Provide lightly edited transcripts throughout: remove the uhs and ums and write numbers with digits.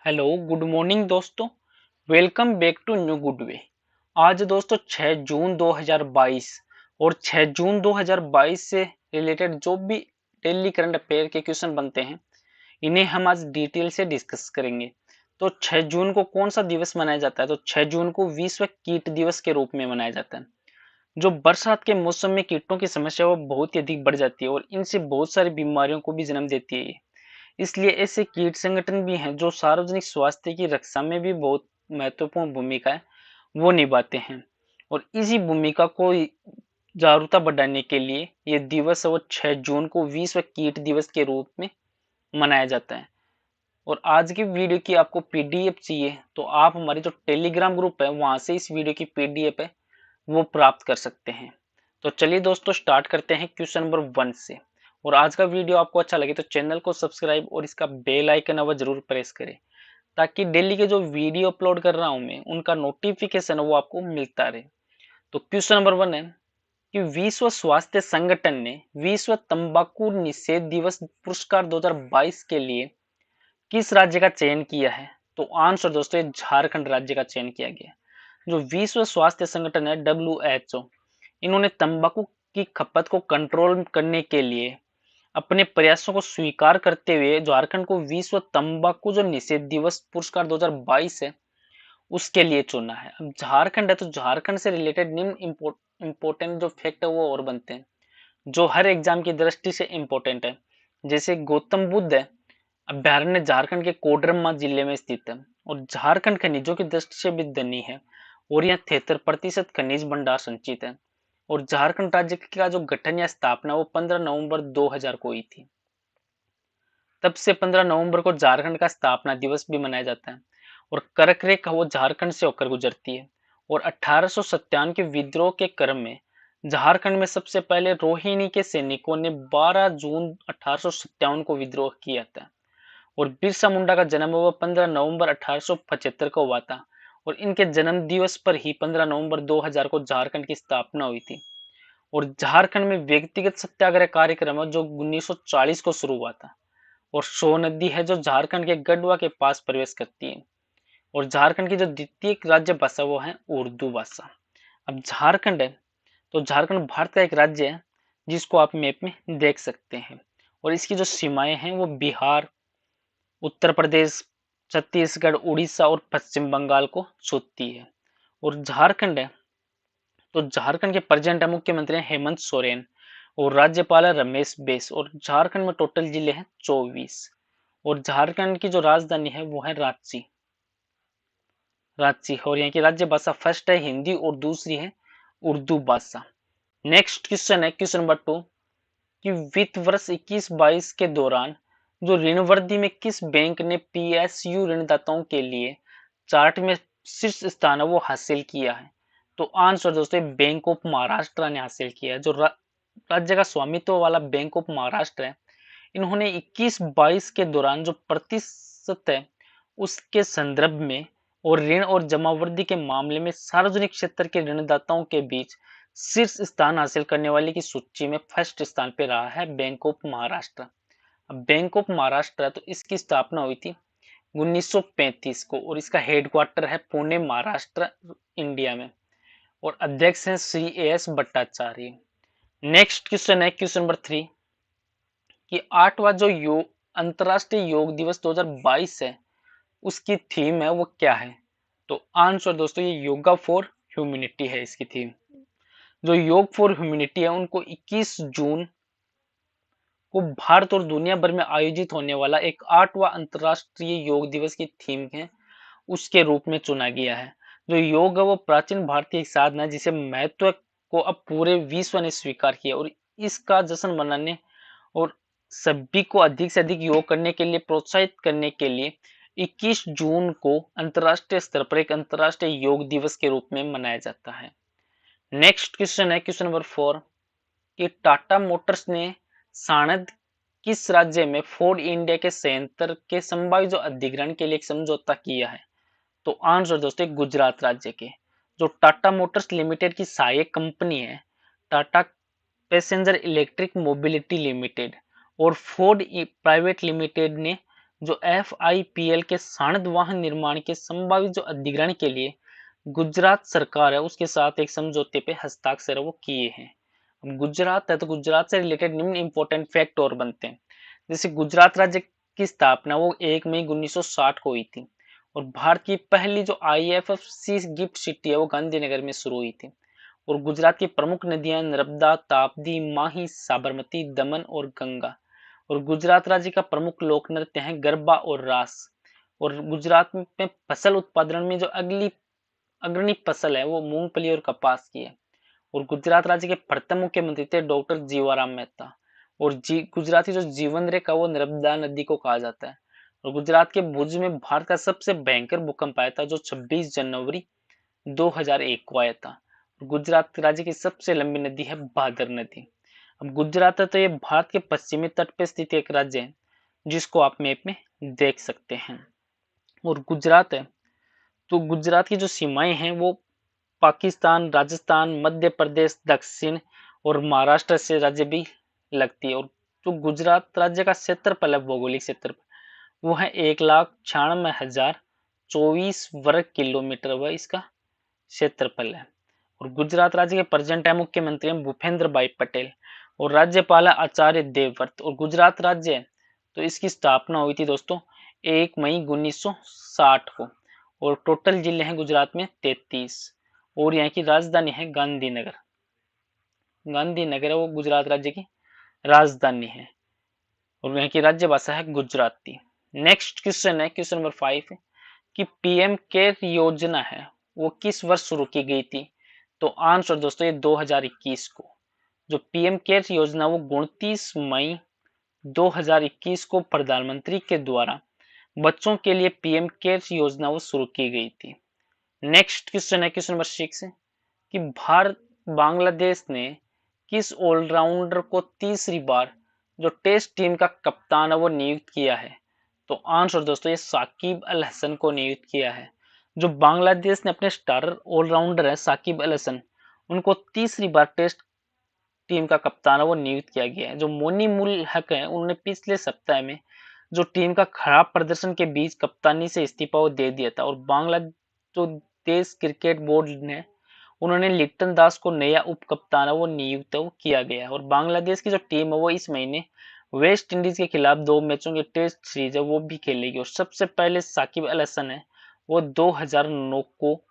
Hello good morning दोस्तों। Welcome back to new good way. आज दोस्तों 6 जून 2022 और 6 जून 2022 से रिलेटेड जो भी डेली करंट अफेयर के क्वेश्चन बनते हैं इन्हें हम आज डिटेल से डिस्कस करेंगे। तो 6 जून को कौन सा दिवस मनाया जाता है? तो 6 जून को विश्व कीट दिवस के रूप में मनाया जाता है। जो बरसात के मौसम में कीटों की समस्या वो बहुत ही अधिक बढ़ जाती है और इनसे बहुत सारी बीमारियों को भी जन्म देती है। इसलिए ऐसे कीट संगठन भी हैं जो सार्वजनिक स्वास्थ्य की रक्षा में भी बहुत महत्वपूर्ण भूमिका है वो निभाते हैं। और इसी भूमिका को जागरूकता बढ़ाने के लिए ये दिवस है वो 6 जून को विश्व कीट दिवस के रूप में मनाया जाता है। और आज की वीडियो की आपको पीडीएफ चाहिए तो आप हमारे जो टेलीग्राम ग्रुप है वहां से इस वीडियो की पीडीएफ है वो प्राप्त कर सकते हैं। तो चलिए दोस्तों स्टार्ट करते हैं क्वेश्चन नंबर 1 से। और आज का वीडियो आपको अच्छा लगे तो चैनल को सब्सक्राइब और इसका बेल आइकन है वो जरूर प्रेस करें ताकि डेली के जो वीडियो अपलोड कर रहा हूं मैं उनका नोटिफिकेशन वो आपको मिलता रहे। तो क्वेश्चन नंबर 1 है कि विश्व स्वास्थ्य संगठन ने विश्व तंबाकू निषेध दिवस पुरस्कार 2022 के लिए किस राज्य का चयन किया है? तो आंसर दोस्तों झारखंड राज्य का चयन किया गया। जो विश्व स्वास्थ्य संगठन है WHO, इन्होंने तंबाकू की खपत को कंट्रोल करने के लिए अपने प्रयासों को स्वीकार करते हुए झारखंड को विश्व तंबाकू जो निषेध दिवस पुरस्कार 2022 है उसके लिए चुना है। अब झारखंड है तो झारखंड से रिलेटेड निम्न इम्पोर्टेंट जो फैक्ट है वो और बनते हैं जो हर एग्जाम की दृष्टि से इम्पोर्टेंट है। जैसे गौतम बुद्ध है अभ्यारण्य झारखंड के कोडरमा जिले में स्थित है और झारखंड खनिजों की दृष्टि से भी धनी है और यहाँ 73% खनिज भंडार संचित है। और झारखंड राज्य का जो गठन या स्थापना वो 15 नवंबर 2000 को हुई थी। तब से 15 नवंबर को झारखंड का स्थापना दिवस भी मनाया जाता है। और कर्क रेखा वो झारखंड से होकर गुजरती है। और 1897 के विद्रोह के क्रम में झारखंड में सबसे पहले रोहिणी के सैनिकों ने 12 जून 1857 को विद्रोह किया था। और बिरसा मुंडा का जन्म वो 15 नवंबर 1875 को हुआ था। और इनके जन्म दिवस पर ही 15 नवंबर 2000 को झारखंड की स्थापना हुई थी। और झारखंड में व्यक्तिगत सत्याग्रह कार्यक्रम है जो 1940 को शुरू हुआ था। और सो नदी है जो झारखंड के गढ़वा के पास प्रवेश करती है। और झारखंड की जो द्वितीय राज्य भाषा वो है उर्दू भाषा। अब झारखंड है तो झारखंड भारत का एक राज्य है जिसको आप मैप में देख सकते हैं। और इसकी जो सीमाएं हैं वो बिहार, उत्तर प्रदेश, छत्तीसगढ़, उड़ीसा और पश्चिम बंगाल को छूती है। और झारखंड है तो झारखंड के प्रेजेंट मुख्यमंत्री हैं हेमंत सोरेन और राज्यपाल है रमेश बैस। और झारखंड में टोटल जिले हैं 24। और झारखंड की जो राजधानी है वो है रांची। रांची और यहाँ की राज्य भाषा फर्स्ट है हिंदी और दूसरी है उर्दू भाषा। नेक्स्ट क्वेश्चन है क्वेश्चन नंबर 2 कि वित्त वर्ष 21-22 के दौरान जो ऋण वृद्धि में किस बैंक ने पीएसयू ऋणदाताओं के लिए चार्ट में शीर्ष स्थान है वो हासिल किया है? तो आंसर दोस्तों बैंक ऑफ महाराष्ट्र ने हासिल किया है। जो राज्य का स्वामित्व वाला बैंक ऑफ महाराष्ट्र है इन्होंने 21-22 के दौरान जो प्रतिशत है उसके संदर्भ में और ऋण और जमावृद्धि के मामले में सार्वजनिक क्षेत्र के ऋणदाताओं के बीच शीर्ष स्थान हासिल करने वाले की सूची में फर्स्ट स्थान पे रहा है बैंक ऑफ महाराष्ट्र। अब बैंक ऑफ महाराष्ट्र तो इसकी स्थापना हुई थी 1935 को और इसका हेडक्वार्टर है पुणे महाराष्ट्र इंडिया में। और अध्यक्ष हैं Shri S Bhattacharya. Next question है क्वेश्चन नंबर 3 कि 8वां जो योग अंतरराष्ट्रीय योग दिवस 2022 है उसकी थीम है वो क्या है? तो आंसर दोस्तों ये योगा फॉर ह्यूमैनिटी है इसकी थीम। जो योग फॉर ह्यूमैनिटी है उनको 21 जून को भारत और दुनिया भर में आयोजित होने वाला एक 8वां अंतरराष्ट्रीय योग दिवस की थीम है उसके रूप में चुना गया है। जो योग है वो प्राचीन भारतीय साधना है जिसे महत्व को अब पूरे विश्व ने स्वीकार किया और इसका जश्न मनाने और सभी को अधिक से अधिक योग करने के लिए प्रोत्साहित करने के लिए 21 जून को अंतरराष्ट्रीय स्तर पर एक अंतरराष्ट्रीय योग दिवस के रूप में मनाया जाता है। नेक्स्ट क्वेश्चन है क्वेश्चन नंबर 4 कि टाटा मोटर्स ने साणद किस राज्य में फोर्ड इंडिया के संयंत्र के संभावित जो अधिग्रहण के लिए एक समझौता किया है? तो आंसर दोस्तों गुजरात राज्य के जो टाटा मोटर्स लिमिटेड की सहायक कंपनी है Tata passenger electric mobility limited और फोर्ड प्राइवेट लिमिटेड ने जो FIPL के साणद वाहन निर्माण के संभावित जो अधिग्रहण के लिए गुजरात सरकार है उसके साथ एक समझौते पे हस्ताक्षर वो किए हैं। अब गुजरात है तो गुजरात से रिलेटेड निम्न इंपॉर्टेंट फैक्ट और बनते हैं। जैसे गुजरात राज्य की स्थापना वो 1 मई 1960 को हुई थी और भारत की पहली जो IFFC गिफ्ट सिटी है वो गांधीनगर में शुरू हुई थी। और गुजरात की प्रमुख नदियां नर्मदा, ताप्ती, माही, साबरमती, दमन और गंगा। और गुजरात राज्य का प्रमुख लोक नृत्य है गरबा और रास। और गुजरात में फसल उत्पादन में जो अग्रणी फसल है वो मूंगफली और कपास की है। और गुजरात राज्य के प्रथम मुख्यमंत्री थे डॉक्टर जीवाराम मेहता। और गुजराती जो जीवन रेखा वो नर्मदा नदी को कहा जाता है। और गुजरात के भुज में भारत का सबसे भयंकर भूकंप आया था जो 26 जनवरी 2001 को आया था। गुजरात राज्य की सबसे लंबी नदी है भादर नदी। अब गुजरात है तो ये भारत के पश्चिमी तट पर स्थित एक राज्य है जिसको आप मैप में देख सकते हैं। और गुजरात है तो गुजरात की जो सीमाएं हैं वो पाकिस्तान, राजस्थान, मध्य प्रदेश, दक्षिण और महाराष्ट्र से राज्य भी लगती है। और जो गुजरात राज्य का क्षेत्रफल है, भौगोलिक क्षेत्रफल वो है 1,96,024 वर्ग किलोमीटर वह इसका क्षेत्रफल है। और गुजरात राज्य के प्रेजेंट टाइम मुख्यमंत्री हैं भूपेंद्र भाई पटेल और राज्यपाल है आचार्य देवव्रत। और गुजरात राज्य है तो इसकी स्थापना हुई थी दोस्तों 1 मई 1960 को। और टोटल जिले हैं गुजरात में 33 और यहाँ की राजधानी है गांधीनगर। गांधीनगर है वो गुजरात राज्य की राजधानी है और यहाँ की राज्य भाषा है गुजराती। नेक्स्ट क्वेश्चन है क्वेश्चन नंबर 5 कि PM केयर योजना है वो किस वर्ष शुरू की गई थी? तो आंसर दोस्तों ये 2021 को। जो PM केयर योजना वो 29 मई 2021 को प्रधानमंत्री के द्वारा बच्चों के लिए PM केयर योजना वो शुरू की गई थी। नेक्स्ट क्वेश्चन है क्वेश्चन नंबर 6 कि भारत बांग्लादेश ने किस ऑलराउंडर को तीसरी बार जो टेस्ट टीम का कप्तान है वो नियुक्त किया है? तो आंसर दोस्तों ये साकिब अल हसन को नियुक्त किया है। जो बांग्लादेश ने अपने स्टार ऑलराउंडर है साकिब अल हसन उनको तीसरी बार टेस्ट टीम का कप्तान है वो नियुक्त किया गया है। जो मोनी मुल हक है उन्होंने पिछले सप्ताह में जो टीम का खराब प्रदर्शन के बीच कप्तानी से इस्तीफा वो दे दिया था। और जो देश क्रिकेट बोर्ड ने उन्होंने लिप्टन दास को नया उप कप्तान वो नियुक्त किया गया है। और बांग्लादेश की जो टीम है वो इस महीने वेस्ट इंडीज के खिलाफ 2 मैचों की टेस्ट सीरीज है वो भी खेलेगी। और सबसे पहले साकिब अल हसन है वो 2009 को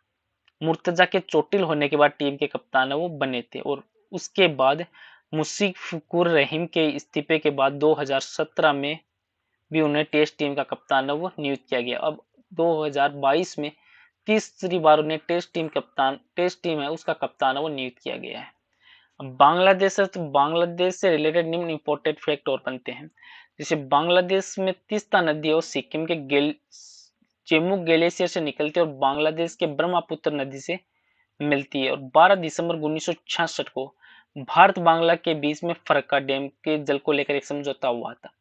मुर्तजा के चोटिल होने के बाद टीम के कप्तान है वो बने थे। और उसके बाद मुशीफिकुर रहीम के इस्तीफे के बाद 2017 में भी उन्हें टेस्ट टीम का कप्तान है वो नियुक्त किया गया। अब 2022 में तीसरी बार उन्हें टेस्ट टीम है उसका कप्तान है वो नियुक्त किया गया है। अब बांग्लादेश है तो बांग्लादेश से रिलेटेड निम्न इंपॉर्टेंट फैक्ट और बनते हैं। जैसे बांग्लादेश में तीस्ता नदी और सिक्किम के चेमुक ग्लेशियर से निकलती है और बांग्लादेश के ब्रह्मपुत्र नदी से मिलती है। और 12 दिसंबर 1966 को भारत बांग्ला के बीच में फरक्का डैम के जल को लेकर एक समझौता हुआ था।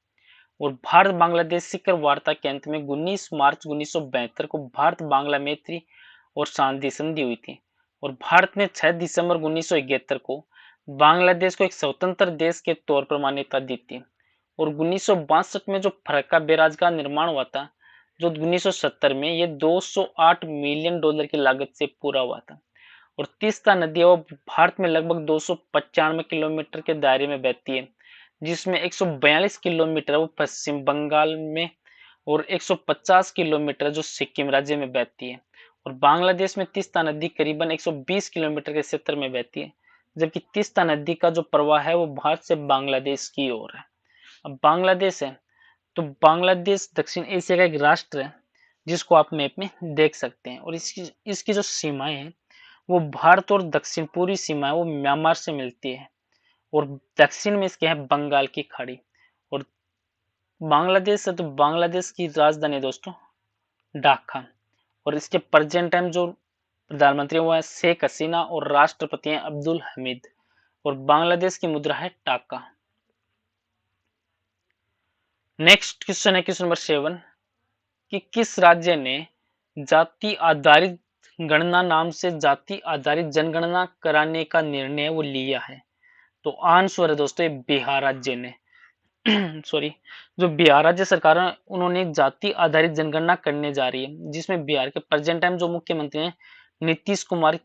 और भारत बांग्लादेश शिखर वार्ता के अंत में 19 मार्च 1972 को भारत बांग्ला मैत्री और शांति संधि हुई थी। और भारत ने 6 दिसंबर 1971 को बांग्लादेश को एक स्वतंत्र देश के तौर पर मान्यता दी थी। और 1962 में जो फरक्का बैराज का निर्माण हुआ था जो 1970 में ये 208 मिलियन डॉलर की लागत से पूरा हुआ था। और तीस्ता नदी वो भारत में लगभग 295 किलोमीटर के दायरे में बहती है जिसमें 142 किलोमीटर वो पश्चिम बंगाल में और 150 किलोमीटर जो सिक्किम राज्य में बहती है। और बांग्लादेश में तीस्ता नदी करीबन 120 किलोमीटर के क्षेत्र में बहती है जबकि तीस्ता नदी का जो प्रवाह है वो भारत से बांग्लादेश की ओर है। अब बांग्लादेश है तो बांग्लादेश दक्षिण एशिया का एक राष्ट्र है जिसको आप मैप में देख सकते हैं। और इसकी जो सीमाएं हैं वो भारत और दक्षिण पूर्वी सीमा है वो म्यांमार से मिलती है। और दक्षिण में इसके है बंगाल की खाड़ी। और बांग्लादेश है तो बांग्लादेश की राजधानी दोस्तों ढाका। और इसके प्रेजेंट टाइम जो प्रधानमंत्री वो है शेख हसीना और राष्ट्रपति हैं अब्दुल हमीद। और बांग्लादेश की मुद्रा है टाका। नेक्स्ट क्वेश्चन है क्वेश्चन नंबर 7 कि किस राज्य ने जाति आधारित गणना नाम से जाति आधारित जनगणना कराने का निर्णय वो लिया है? तो आंसर है दोस्तों ये बिहार राज्य ने। सॉरी, जो बिहार राज्य सरकार है उन्होंने एक जाति आधारित जनगणना करने जा रही है, जिसमें बिहार के प्रेजेंट टाइम जो मुख्यमंत्री हैं नीतीश कुमार,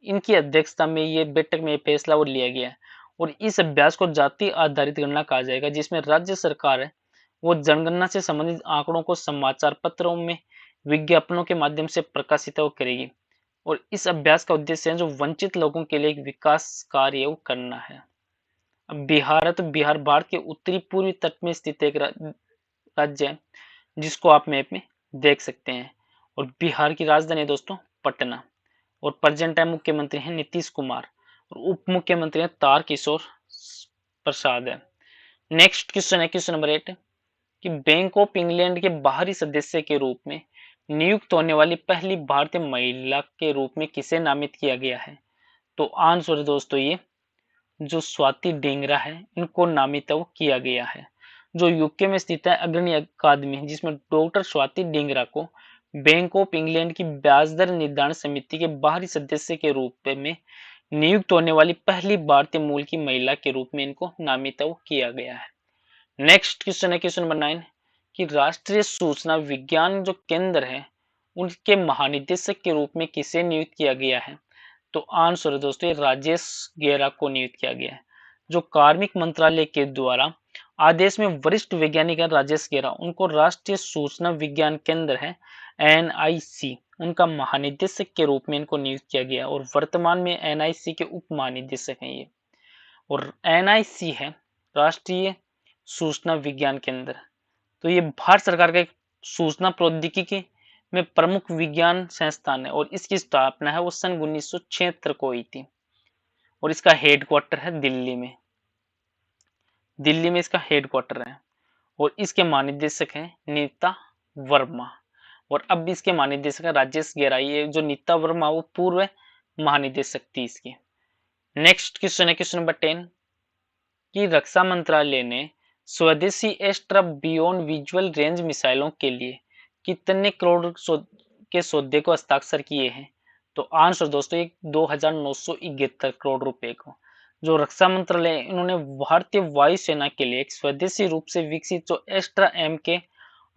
इनकी अध्यक्षता में ये बैठक में फैसला और लिया गया है। और इस अभ्यास को जाति आधारित गणना कहा जाएगा, जिसमें राज्य सरकार है वो जनगणना से संबंधित आंकड़ों को समाचार पत्रों में विज्ञापनों के माध्यम से प्रकाशित करेगी। और इस अभ्यास का उद्देश्य है जो वंचित लोगों के लिए एक विकास कार्य करना है। अब बिहार है तो बिहार भारत के उत्तरी पूर्वी तट में स्थित एक राज्य है, जिसको आप मैप में देख सकते हैं। और बिहार की राजधानी है दोस्तों पटना। और प्रेजेंट टाइम मुख्यमंत्री हैं नीतीश कुमार और उप मुख्यमंत्री हैं तारकिशोर प्रसाद है। नेक्स्ट क्वेश्चन है क्वेश्चन नंबर 8 कि बैंक ऑफ इंग्लैंड के बाहरी सदस्य के रूप में नियुक्त होने वाली पहली भारतीय महिला के रूप में किसे नामित किया गया है? तो आंसर है दोस्तों ये जो स्वाति डेंगरा है इनको नामित किया गया है, जो यूके में स्थित है अग्रणी अकादमी, जिसमें डॉक्टर स्वाति डेंगरा को बैंक ऑफ इंग्लैंड की ब्याज दर निर्धारण समिति के बाहरी सदस्य के रूप में नियुक्त होने वाली पहली भारतीय मूल की महिला के रूप में इनको नामित किया गया है। नेक्स्ट क्वेश्चन है क्वेश्चन नंबर 9 कि राष्ट्रीय सूचना विज्ञान जो केंद्र है उनके महानिदेशक के रूप में किसे नियुक्त किया गया है? तो आंसर है दोस्तों ये राजेश गेरा को नियुक्त किया गया है, जो कार्मिक मंत्रालय के द्वारा आदेश में वरिष्ठ वैज्ञानिक है राजेश गेरा, उनको राष्ट्रीय सूचना विज्ञान केंद्र है एनआईसी उनका महानिदेशक के रूप में इनको नियुक्त किया गया और वर्तमान में एनआईसी के उप महानिदेशक हैं ये। और एनआईसी है राष्ट्रीय सूचना विज्ञान केंद्र, तो ये भारत सरकार का एक सूचना प्रौद्योगिकी में प्रमुख विज्ञान संस्थान है और इसकी स्थापना है वो सन 1976 को हुई थी। और इसका हेडक्वार्टर है दिल्ली में, दिल्ली में इसका हेडक्वार्टर है। और इसके महानिदेशक हैं नीता वर्मा और अब इसके महानिदेशक है राजेश गेरा। ये जो नीता वर्मा वो पूर्व महानिदेशक थी इसकी। नेक्स्ट क्वेश्चन है क्वेश्चन नंबर 10 कि रक्षा मंत्रालय ने स्वदेशी एस्ट्रा बियॉन्ड विजुअल रेंज मिसाइलों के लिए कितने करोड़ के सौदे को हस्ताक्षर किए हैं? तो आंसर दोस्तों एक 2,971 करोड़ रुपए को, जो रक्षा मंत्रालय इन्होंने भारतीय वायुसेना के लिए एक स्वदेशी रूप से विकसित जो एस्ट्रा एम के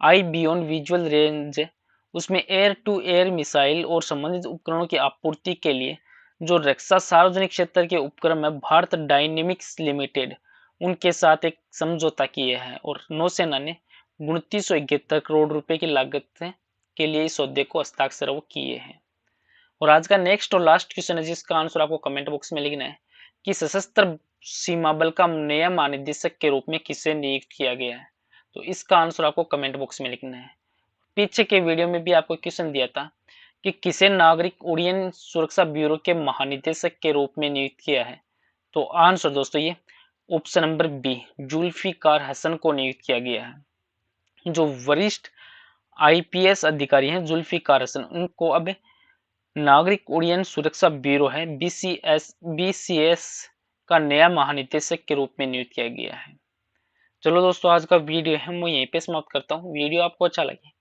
आई बियॉन्ड विजुअल रेंज है उसमें एयर टू एयर मिसाइल और संबंधित उपकरणों की आपूर्ति के लिए जो रक्षा सार्वजनिक क्षेत्र के उपक्रम है भारत डायनेमिक्स लिमिटेड उनके साथ एक समझौता किया है और नौसेना ने 2971 करोड़ रुपए की लागत के लिए इस सौदे को हस्ताक्षर वो किए हैं। और आज का नेक्स्ट और लास्ट क्वेश्चन है जिसका आंसर आपको कमेंट बॉक्स में लिखना है कि सशस्त्र सीमा बल का नया महानिदेशक के रूप में किसे नियुक्त किया गया है? तो इसका आंसर आपको कमेंट बॉक्स में लिखना है। पीछे के वीडियो में भी आपको क्वेश्चन दिया था कि किसे नागरिक उड्डयन सुरक्षा ब्यूरो के महानिदेशक के रूप में नियुक्त किया है? तो आंसर दोस्तों ये option number B Zulfikar Hasan को नियुक्त किया गया है। जो वरिष्ठ आईपीएस अधिकारी हैं जुल्फिकार हसन उनको अब नागरिक उड्डयन सुरक्षा ब्यूरो है बीसीएस का नया महानिदेशक के रूप में नियुक्त किया गया है। चलो दोस्तों आज का वीडियो है मैं यहीं पे समाप्त करता हूँ। वीडियो आपको अच्छा लगे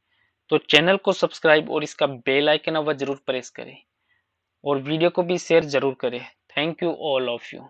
तो चैनल को सब्सक्राइब और इसका बेल आइकन वह जरूर प्रेस करें और वीडियो को भी शेयर जरूर करें। Thank you all of you.